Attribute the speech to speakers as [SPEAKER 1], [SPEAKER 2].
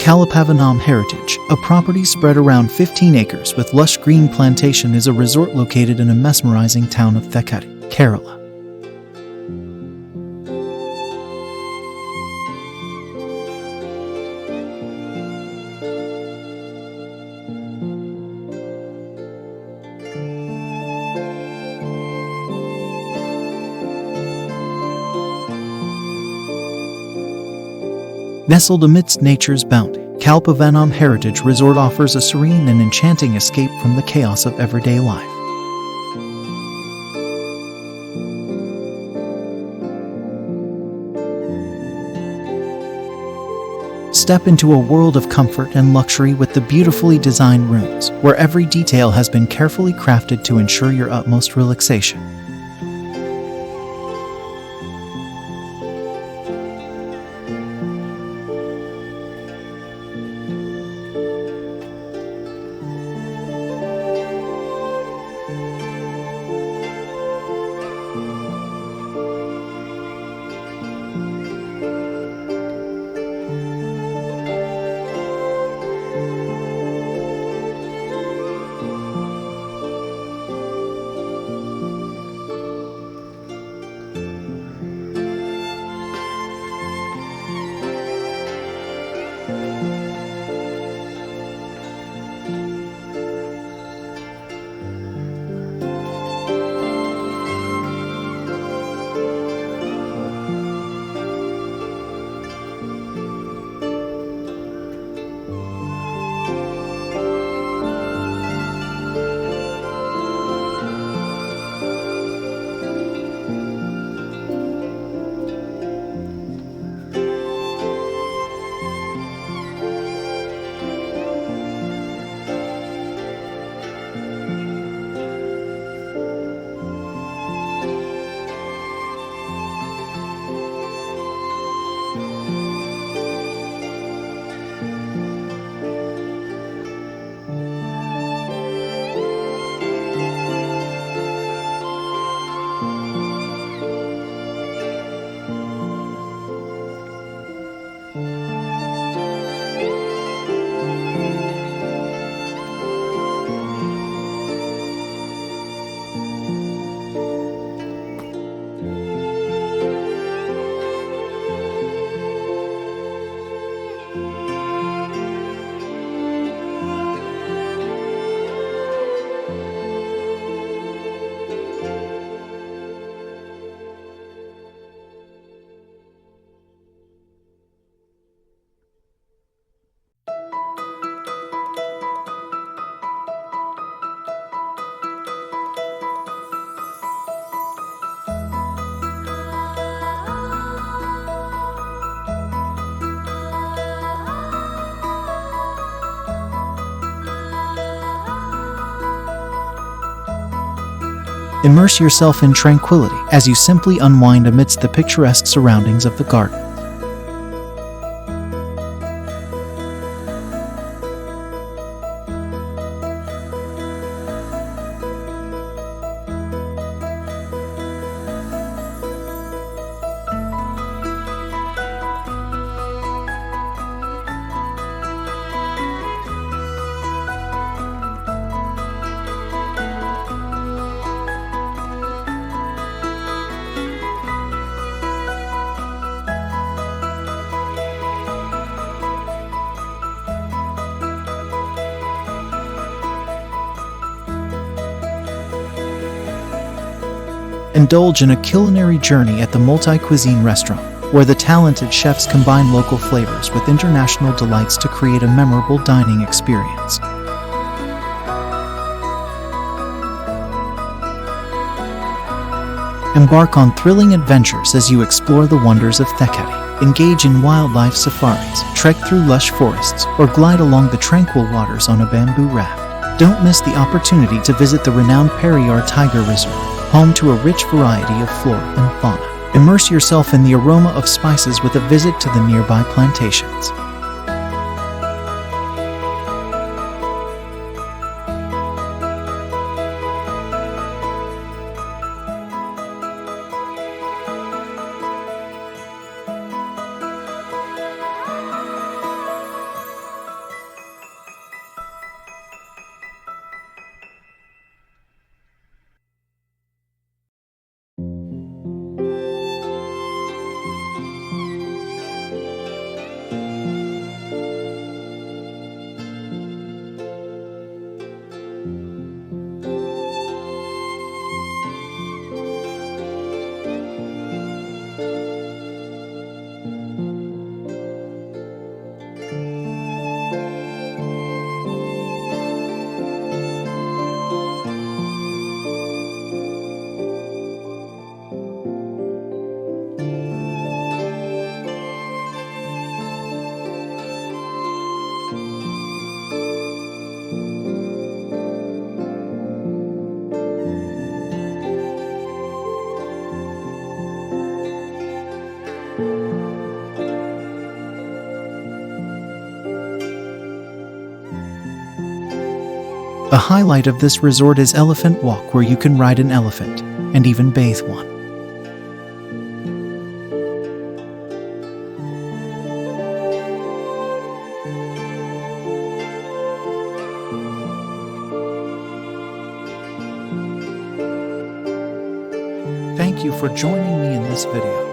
[SPEAKER 1] Kalpavanam Heritage, a property spread around 15 acres with lush green plantation, is a resort located in a mesmerizing town of Thekkadi, Kerala. Nestled amidst nature's bounty, Kalpavanam Heritage Resort offers a serene and enchanting escape from the chaos of everyday life. Step into a world of comfort and luxury with the beautifully designed rooms, where every detail has been carefully crafted to ensure your utmost relaxation. Immerse yourself in tranquility as you simply unwind amidst the picturesque surroundings of the garden. Indulge in a culinary journey at the multi-cuisine restaurant, where the talented chefs combine local flavors with international delights to create a memorable dining experience. Embark on thrilling adventures as you explore the wonders of Thekkadi. Engage in wildlife safaris, trek through lush forests, or glide along the tranquil waters on a bamboo raft. Don't miss the opportunity to visit the renowned Periyar Tiger Resort, home to a rich variety of flora and fauna. Immerse yourself in the aroma of spices with a visit to the nearby plantations. The highlight of this resort is Elephant Walk, where you can ride an elephant and even bathe one. Thank you for joining me in this video.